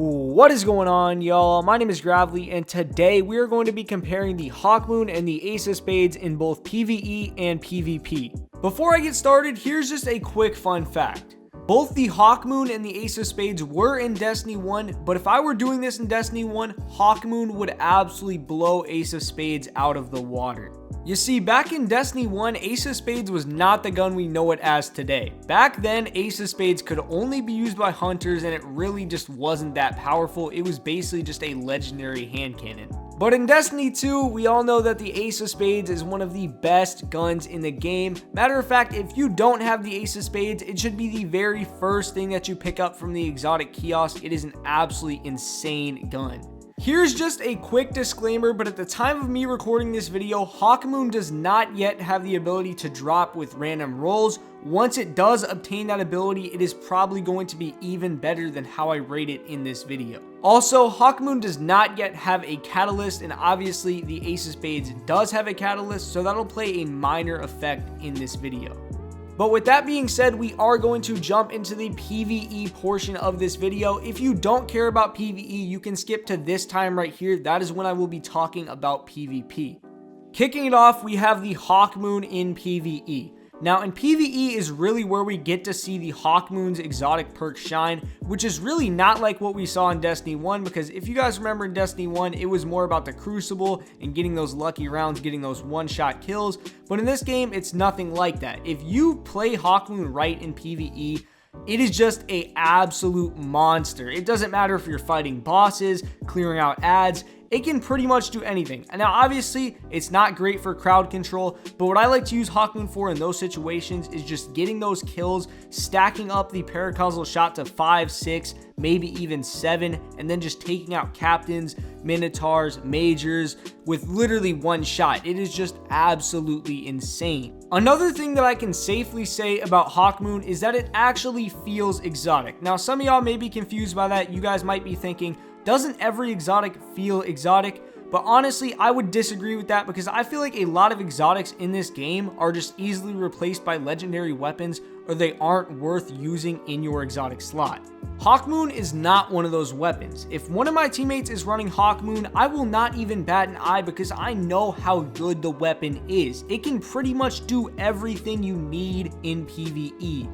What is going on, y'all? My name is Gravely, and today we are going to be comparing the Hawkmoon and the Ace of Spades in both PvE and PvP. Before I get started, here's just a quick fun fact. Both the Hawkmoon and the Ace of Spades were in Destiny 1, but if I were doing this in Destiny 1, Hawkmoon would absolutely blow Ace of Spades out of the water. You see, back in Destiny 1, Ace of Spades was not the gun we know it as today. Back then, Ace of Spades could only be used by hunters, and it really just wasn't that powerful. It was basically just a legendary hand cannon. But in Destiny 2, we all know that the Ace of Spades is one of the best guns in the game. Matter of fact, if you don't have the Ace of Spades, it should be the very first thing that you pick up from the exotic kiosk. It is an absolutely insane gun. Here's just a quick disclaimer, but at the time of me recording this video, Hawkmoon does not yet have the ability to drop with random rolls. Once it does obtain that ability, it is probably going to be even better than how I rate it in this video. Also, Hawkmoon does not yet have a catalyst, and obviously the Ace of Spades does have a catalyst, so that'll play a minor effect in this video. But with that being said, we are going to jump into the PvE portion of this video. If you don't care about PvE, you can skip to this time right here. That is when I will be talking about PvP. Kicking it off, we have the Hawkmoon in PvE. Now, in PvE is really where we get to see the Hawkmoon's exotic perk shine, which is really not like what we saw in Destiny 1, because if you guys remember in Destiny 1, it was more about the Crucible and getting those lucky rounds, getting those one-shot kills, but in this game, it's nothing like that. If you play Hawkmoon right in PvE, it is just an absolute monster. It doesn't matter if you're fighting bosses, clearing out ads, it can pretty much do anything. And now obviously it's not great for crowd control, but what I like to use Hawkmoon for in those situations is just getting those kills, stacking up the paracausal shot to 5, 6, maybe even 7, and then just taking out captains, minotaurs, majors with literally one shot. It is just absolutely insane. Another thing that I can safely say about Hawkmoon is that it actually feels exotic. Now some of y'all may be confused by that. You guys might be thinking, doesn't every exotic feel exotic? But honestly, I would disagree with that because I feel like a lot of exotics in this game are just easily replaced by legendary weapons, or they aren't worth using in your exotic slot. Hawkmoon is not one of those weapons. If one of my teammates is running Hawkmoon, I will not even bat an eye because I know how good the weapon is. It can pretty much do everything you need in PvE.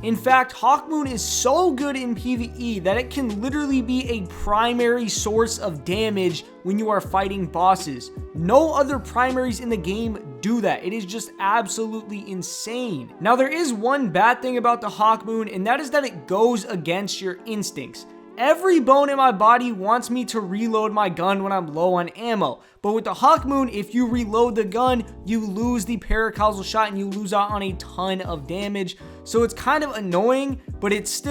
In fact, Hawkmoon is so good in PvE that it can literally be a primary source of damage when you are fighting bosses. No other primaries in the game do that. It is just absolutely insane. Now, there is one bad thing about the Hawkmoon, and that is that it goes against your instincts. Every bone in my body wants me to reload my gun when I'm low on ammo. But with the Hawkmoon, if you reload the gun, you lose the paracausal shot and you lose out on a ton of damage. So it's kind of annoying, but it's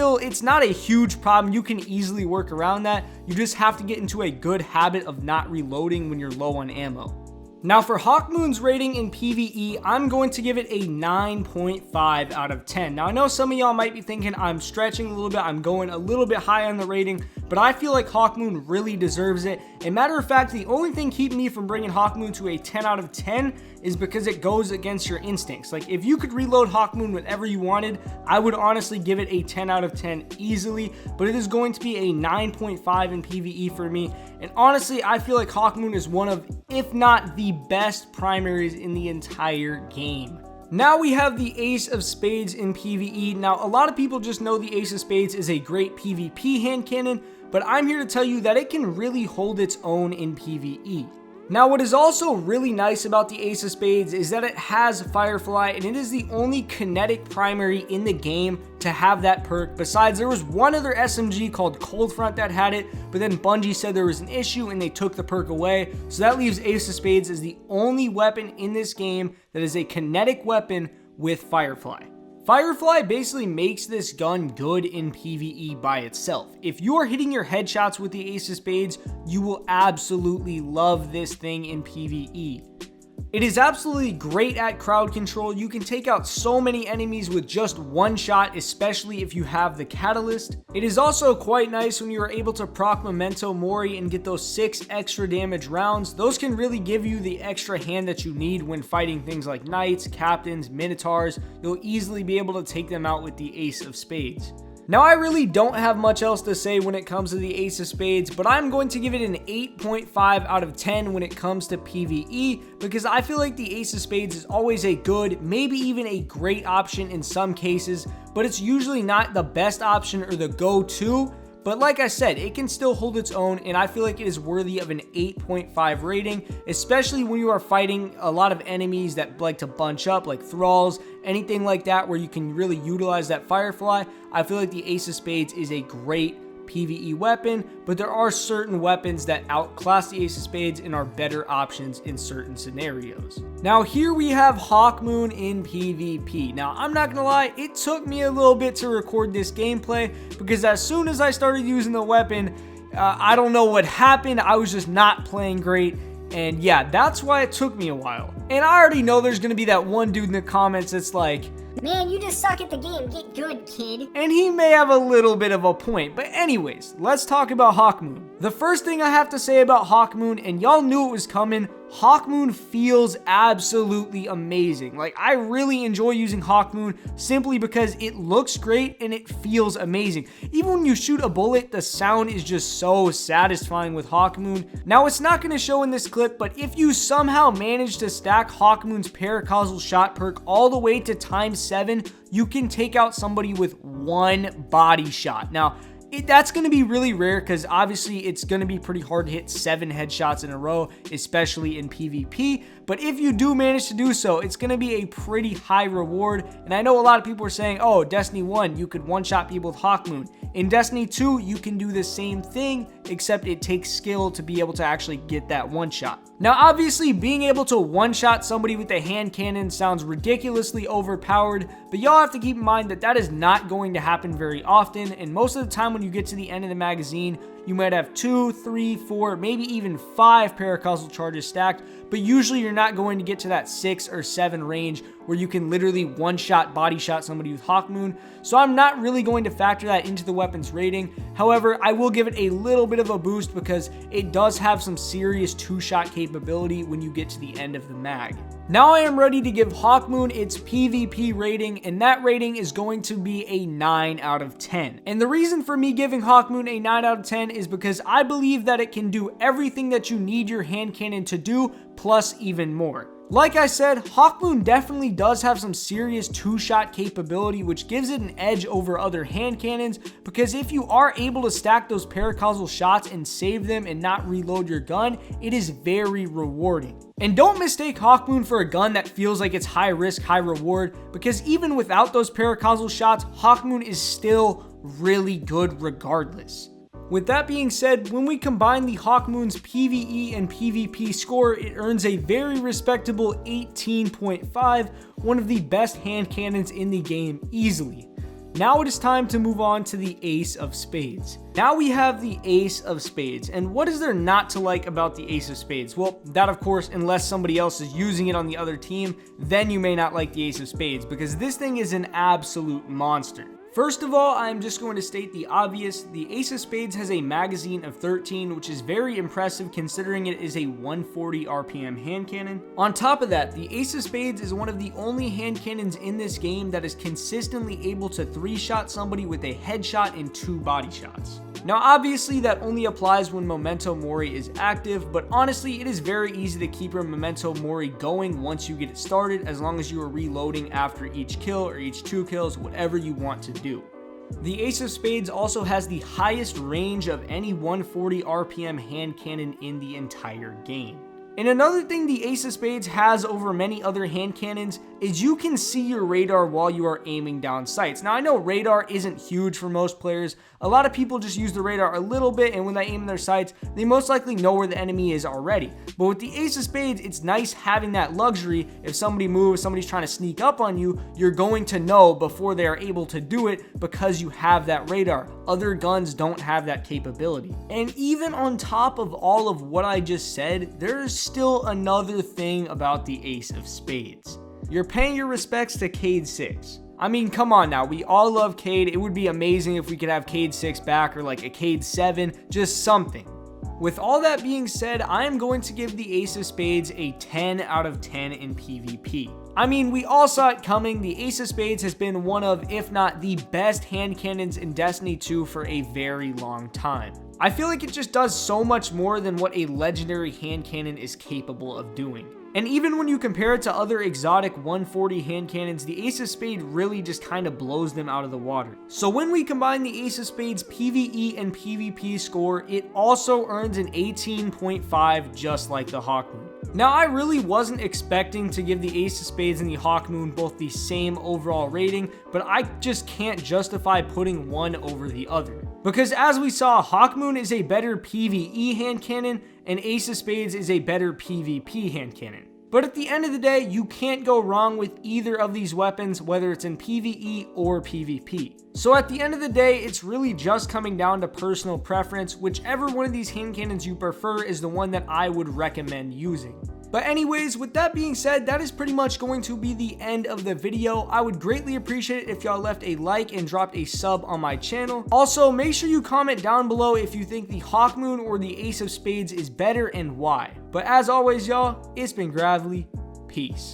not a huge problem. You can easily work around that. You just have to get into a good habit of not reloading when you're low on ammo. Now for Hawkmoon's rating in PvE, I'm going to give it a 9.5 out of 10. Now I know some of y'all might be thinking I'm stretching a little bit, I'm going a little bit high on the rating, but I feel like Hawkmoon really deserves it. And matter of fact, the only thing keeping me from bringing Hawkmoon to a 10 out of 10 is because it goes against your instincts. Like if you could reload Hawkmoon whenever you wanted, I would honestly give it a 10 out of 10 easily, but it is going to be a 9.5 in PvE for me. And honestly, I feel like Hawkmoon is one of, if not the best primaries in the entire game. Now we have the Ace of Spades in PvE. Now a lot of people just know the Ace of Spades is a great PvP hand cannon, but I'm here to tell you that it can really hold its own in PvE. Now what is also really nice about the Ace of Spades is that it has Firefly, and it is the only kinetic primary in the game to have that perk. Besides, there was one other SMG called Cold Front that had it, but then Bungie said there was an issue and they took the perk away. So that leaves Ace of Spades as the only weapon in this game that is a kinetic weapon with Firefly. Firefly basically makes this gun good in PvE by itself. If you are hitting your headshots with the Ace of Spades, you will absolutely love this thing in PvE. It is absolutely great at crowd control. You can take out so many enemies with just one shot, especially if you have the catalyst. It is also quite nice when you are able to proc Memento Mori and get those 6 extra damage rounds. Those can really give you the extra hand that you need when fighting things like knights, captains, minotaurs. You'll easily be able to take them out with the Ace of Spades. Now, I really don't have much else to say when it comes to the Ace of Spades, but I'm going to give it an 8.5 out of 10 when it comes to PvE, because I feel like the Ace of Spades is always a good, maybe even a great option in some cases, but it's usually not the best option or the go-to. But like I said, it can still hold its own, and I feel like it is worthy of an 8.5 rating, especially when you are fighting a lot of enemies that like to bunch up, like thralls, anything like that where you can really utilize that Firefly. I feel like the Ace of Spades is a great PvE weapon, but there are certain weapons that outclass the Ace of Spades and are better options in certain scenarios. Now here we have Hawkmoon in PvP. Now I'm not gonna lie, it took me a little bit to record this gameplay because as soon as I started using the weapon, I don't know what happened, I was just not playing great. And yeah, that's why it took me a while. And I already know there's gonna be that one dude in the comments that's like, "Man, you just suck at the game. Get good, kid." And he may have a little bit of a point. But anyways, let's talk about Hawkmoon. The first thing I have to say about Hawkmoon, and y'all knew it was coming, Hawkmoon feels absolutely amazing. Like, I really enjoy using Hawkmoon simply because it looks great and it feels amazing. Even when you shoot a bullet, the sound is just so satisfying with Hawkmoon. Now, it's not going to show in this clip, but if you somehow manage to stack Hawkmoon's paracausal shot perk all the way to ×7, you can take out somebody with one body shot. Now, that's going to be really rare because obviously it's going to be pretty hard to hit 7 headshots in a row, especially in PvP. But if you do manage to do so, it's going to be a pretty high reward. And I know a lot of people are saying, oh, Destiny 1, you could one-shot people with Hawkmoon. In Destiny 2, you can do the same thing, except it takes skill to be able to actually get that one-shot. Now, obviously, being able to one-shot somebody with a hand cannon sounds ridiculously overpowered, but y'all have to keep in mind that that is not going to happen very often, and most of the time when you get to the end of the magazine, you might have 2, 3, 4, maybe even 5 paracausal charges stacked, but usually you're not going to get to that 6 or 7 range where you can literally one-shot body shot somebody with Hawkmoon. So I'm not really going to factor that into the weapon's rating. However, I will give it a little bit of a boost because it does have some serious 2-shot capability when you get to the end of the mag. Now I am ready to give Hawkmoon its PvP rating, and that rating is going to be a 9 out of 10. And the reason for me giving Hawkmoon a 9 out of 10 is because I believe that it can do everything that you need your hand cannon to do, plus even more. Like I said, Hawkmoon definitely does have some serious 2-shot capability, which gives it an edge over other hand cannons, because if you are able to stack those paracausal shots and save them and not reload your gun, it is very rewarding. And don't mistake Hawkmoon for a gun that feels like it's high risk, high reward, because even without those paracausal shots, Hawkmoon is still really good regardless. With that being said, when we combine the Hawkmoon's PvE and PvP score, it earns a very respectable 18.5, one of the best hand cannons in the game easily. Now it is time to move on to the Ace of Spades. Now we have the Ace of Spades, and what is there not to like about the Ace of Spades? Well, that of course, unless somebody else is using it on the other team, then you may not like the Ace of Spades, because this thing is an absolute monster. First of all, I'm just going to state the obvious. The Ace of Spades has a magazine of 13, which is very impressive considering it is a 140 RPM hand cannon. On top of that, the Ace of Spades is one of the only hand cannons in this game that is consistently able to 3-shot somebody with a headshot and 2 body shots. Now obviously that only applies when Memento Mori is active, but honestly it is very easy to keep your Memento Mori going once you get it started, as long as you are reloading after each kill or each 2 kills, whatever you want to do. The Ace of Spades also has the highest range of any 140 RPM hand cannon in the entire game. And another thing the Ace of Spades has over many other hand cannons is you can see your radar while you are aiming down sights. Now I know radar isn't huge for most players. A lot of people just use the radar a little bit, and when they aim their sights, they most likely know where the enemy is already. But with the Ace of Spades, it's nice having that luxury. If somebody moves, somebody's trying to sneak up on you, you're going to know before they are able to do it because you have that radar. Other guns don't have that capability. And even on top of all of what I just said, there's still another thing about the Ace of Spades. You're paying your respects to Cade 6. I mean, come on now, we all love Cade. It would be amazing if we could have Cade 6 back, or like a Cade 7, just something. With all that being said, I am going to give the Ace of Spades a 10 out of 10 in PvP. I mean, we all saw it coming. The Ace of Spades has been one of, if not the best hand cannons in Destiny 2 for a very long time. I feel like it just does so much more than what a legendary hand cannon is capable of doing. And even when you compare it to other exotic 140 hand cannons, the Ace of Spades really just kind of blows them out of the water. So when we combine the Ace of Spades PvE and PvP score, it also earns an 18.5 just like the Hawkmoon. Now, I really wasn't expecting to give the Ace of Spades and the Hawkmoon both the same overall rating, but I just can't justify putting one over the other. Because as we saw, Hawkmoon is a better PvE hand cannon, and Ace of Spades is a better PvP hand cannon. But at the end of the day, you can't go wrong with either of these weapons, whether it's in PvE or PvP. So at the end of the day, it's really just coming down to personal preference. Whichever one of these hand cannons you prefer is the one that I would recommend using. But anyways, with that being said, that is pretty much going to be the end of the video. I would greatly appreciate it if y'all left a like and dropped a sub on my channel. Also, make sure you comment down below if you think the Hawkmoon or the Ace of Spades is better and why. But as always, y'all, it's been Gravely. Peace.